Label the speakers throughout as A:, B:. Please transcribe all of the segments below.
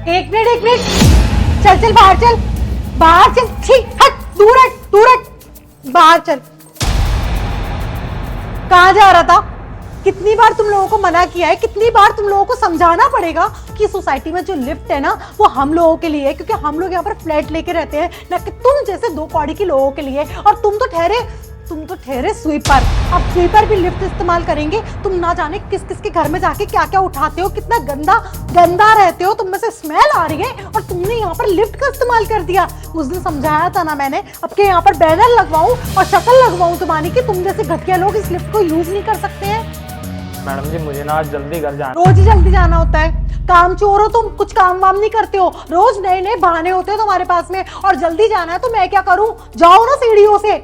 A: एक मिनट एक मिनट, चल चल बाहर चल, बाहर चल, ठीक हट, दूर हट, दूर हट, बाहर चल। कहाँ जा रहा था? कितनी बार तुम लोगों को मना किया है, कितनी बार तुम लोगों को समझाना पड़ेगा कि सोसाइटी में जो लिफ्ट है ना वो हम लोगों के लिए है, क्योंकि हम लोग यहाँ पर फ्लैट लेके रहते हैं, ना कि तुम जैसे दो कौड़ी के लोगों के लिए। और तुम तो ठहरे स्वीपर। अब स्वीपर भी लिफ्ट इस्तेमाल करेंगे। तुम ना जाने किस किस के घर में जाके क्या क्या उठाते हो, कितना गंदा गंदा रहते हो, तुम में से स्मेल आ रही है और तुमने यहाँ पर लिफ्ट का इस्तेमाल कर दिया। उस दिन समझाया था ना मैंने, अब के यहाँ पर बैनर लगवाऊं और शक्ल लगवाऊं तुम्हारी कि तुम जैसे घटिया लोग इस लिफ्ट को यूज नहीं कर सकते हैं।
B: मैडम जी मुझे ना आज जल्दी घर जाना।
A: रोज ही जल्दी जाना होता है, काम चोर हो तुम, कुछ काम वाम नहीं करते हो, रोज नए नए बहाने होते हो तुम्हारे पास में। और जल्दी जाना है तो मैं क्या करूं? जाओ ना सीढ़ियों से।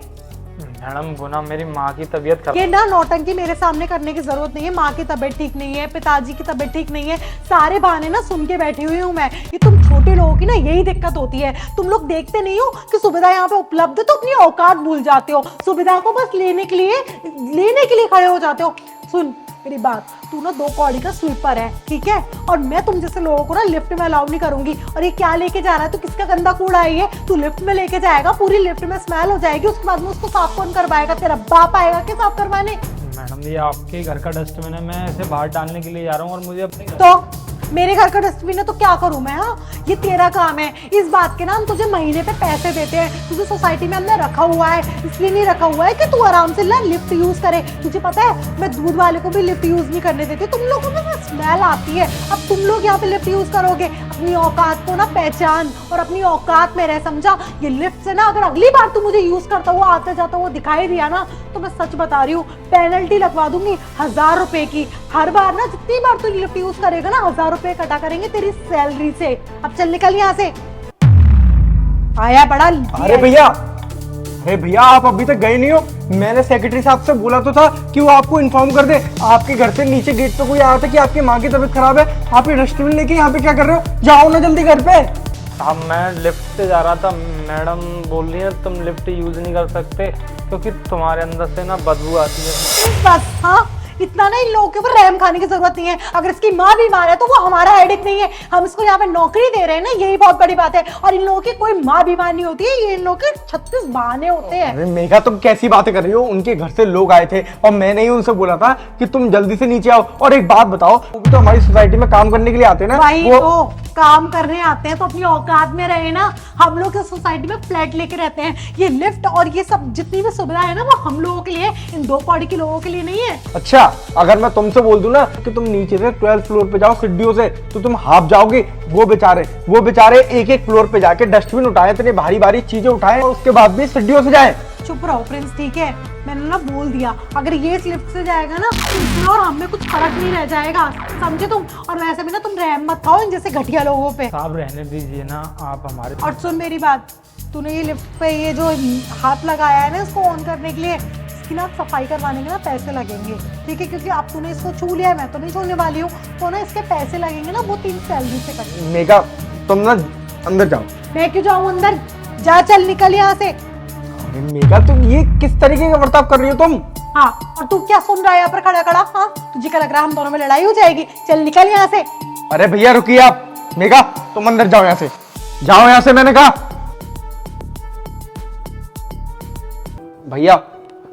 B: मैडम वो ना मेरी माँ की तबीयत खराब।
A: ये ना नौटंकी मेरे सामने करने की जरूरत नहीं है। माँ की तबीयत ठीक नहीं है, पिताजी की तबीयत ठीक नहीं है, सारे बहाने ना सुन के बैठी हुई हूँ मैं। ये तुम छोटे लोगों की ना यही दिक्कत होती है, तुम लोग देखते नहीं हो कि सुविधा यहाँ पे उपलब्ध है तो अपनी औकात भूल जाते हो, सुविधा को बस लेने के लिए खड़े हो जाते हो। सुन मेरी बात, तू ना दो कौड़ी का स्वीपर है, ठीक है? और मैं तुम जैसे लोगों को ना लिफ्ट में अलाउ नहीं करूंगी। और ये क्या लेके जा रहा है? तू किसका गंदा कूड़ा है ये? तू लिफ्ट में लेके जाएगा, पूरी लिफ्ट में स्मेल हो जाएगी, उसके बाद में उसको साफ कौन करवाएगा? तेरा बाप आएगा क्या साफ करवाने?
B: मैडम ये आपके घर का डस्टबिन है, मैं इसे बाहर डालने के लिए जा रहा हूँ और मुझे अपने
A: तो मेरे घर का डस्टबिन है तो क्या करूं मैं? हाँ, ये तेरा काम है। इस बात के ना हम तुझे महीने पे पैसे देते हैं, तुझे सोसाइटी में हमने रखा हुआ है, इसलिए नहीं रखा हुआ है कि तू आराम से लिफ्ट यूज करे। तुझे पता है मैं दूध वाले को भी लिफ्ट यूज नहीं करने देती, तुम लोगों को ना स्मेल आती है। अब तुम लोग यहाँ पे लिफ्ट यूज करोगे, अपनी औकात को ना पहचान और अपनी औकात में रह, समझा? ये लिफ्ट से ना अगर अगली बार तू मुझे यूज करता हुआ आता जाता हुआ दिखाई दिया ना तो मैं सच बता रही हूँ, पेनल्टी लगवा दूंगी 1000 रुपए की। हर बार ना जितनी बार तू लिफ्ट यूज करेगा ना 1000 रुपए कटा करेंगे तेरी सैलरी से। अब चल निकल यहाँ से। आया बड़ा।
C: अरे भैया आप अभी तक गए नहीं हो? मैंने सेक्रेटरी साहब से बोला तो था कि वो आपको इन्फॉर्म कर दे। आपके घर से नीचे गेट पे कोई आया था कि आपकी माँ की तबीयत खराब है, आप ये डस्टबिन लेके यहाँ पे क्या कर रहे हो? जाओ ना जल्दी घर पे।
B: साहब मैं लिफ्ट से जा रहा था, मैडम बोल रही है तुम लिफ्ट यूज नहीं कर सकते क्योंकि तुम्हारे अंदर से ना बदबू आती है।
A: बस हाँ, इतना ना इन लोगों के ऊपर रहम खाने की जरूरत नहीं है। अगर इसकी माँ बीमार है तो वो हमारा हेडेक नहीं है, हम इसको यहाँ पे नौकरी दे रहे हैं ना, यही बहुत बड़ी बात है। और इन लोगों की कोई माँ बीमार नहीं होती है, ये इन लोगों के 36 बहाने होते हैं।
C: अरे मेघा तुम कैसी बातें कर रही हो? उनके घर से लोग आए थे और मैंने ही उनसे बोला था कि तुम जल्दी से नीचे आओ। और एक बात बताओ, वो तो हमारी सोसाइटी में काम करने के लिए आते हैं ना,
A: भाई वो काम करने आते हैं तो अपनी औकात में रहे ना। हम लोग इस सोसाइटी में फ्लैट लेके रहते हैं, ये लिफ्ट और ये सब जितनी भी सुविधा है ना वो हम लोगों के लिए, इन दो कौड़ी के लोगों के लिए नहीं है।
C: अच्छा, अगर मैं तुमसे बोल दूं ना कि तुम नीचे से 12th फ्लोर पे जाओ सीढ़ियों से तो तुम हाफ जाओगे? वो बेचारे एक एक फ्लोर पे जाके डस्टबिन उठाए, इतनी भारी भारी चीजें उठाए और उसके बाद भी सीढ़ियों से जाए।
A: चुप रहो प्रिंस, ठीक है? मैंने ना बोल दिया, अगर ये इस लिफ्ट से जाएगा ना तो और हमें कुछ फर्क नहीं रह जाएगा, समझे तुम? और वैसे भी ना तुम रहम मत खाओ इन जैसे घटिया लोगों पे।
B: साहब रहने दीजिए ना आप हमारे।
A: और सुन मेरी बात, तूने ये लिफ्ट पे ये जो हाथ लगाया है ना इसको ऑन करने के लिए, इसकी ना सफाई करवाने के ना पैसे लगेंगे, ठीक है? क्योंकि अब तूने इसको छू लिया है, मैं तो नहीं छूने वाली हूँ, तो ना इसके पैसे लगेंगे ना वो 3 सैलरी से कट।
C: मेघा तुम ना अंदर जाओ।
A: मैं क्यों जाऊँ अंदर? जा चल निकल यहाँ से।
C: मेघा तुम ये किस तरीके का बर्ताव कर रही हो तुम?
A: हाँ, और तू क्या सुन रहा है यहाँ पर खड़ा खड़ा? हाँ, तुझे क्या लग रहा है हम दोनों में लड़ाई हो जाएगी? चल निकल यहाँ से।
C: अरे भैया रुकिए आप। मेघा तुम अंदर जाओ, यहाँ से जाओ, यहाँ से मैंने कहा। भैया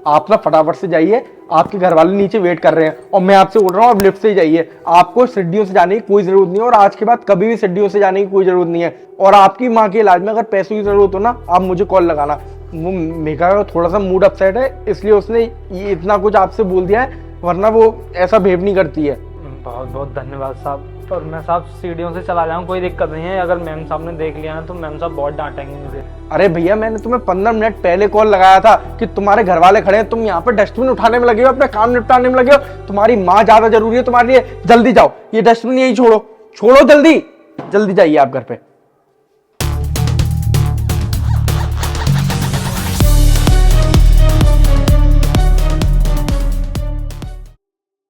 C: आप ना फटाफट से जाइए, आपके घर वाले नीचे वेट कर रहे हैं और मैं आपसे बोल रहा हूँ आप लिफ्ट से ही जाइए। आपको सीढ़ियों से जाने की कोई जरूरत नहीं है और आज के बाद कभी भी सीढ़ियों से जाने की कोई जरूरत नहीं है। और आपकी माँ के इलाज में अगर पैसों की जरूरत हो ना, आप मुझे कॉल लगाना। वो मेघा का थोड़ा सा मूड अपसेट है इसलिए उसने ये इतना कुछ आपसे बोल दिया है, वरना वो ऐसा बिहेव नहीं करती है।
B: बहुत बहुत धन्यवाद साहब। और मैं साहब सीढ़ियों से चला जाऊँ, कोई दिक्कत नहीं है। अगर मैम साहब ने देख लिया ना तो मैम साहब बहुत डांटेंगे मुझे।
C: अरे भैया मैंने तुम्हें 15 मिनट पहले कॉल लगाया था कि तुम्हारे घर वाले खड़े हैं, तुम यहाँ पे डस्टबिन उठाने में लगे हो, अपने काम निपटाने में लगे हो। तुम्हारी माँ ज्यादा जरूरी है तुम्हारे लिए, जल्दी जाओ, ये डस्टबिन यही छोड़ो जल्दी जाइए आप घर पे।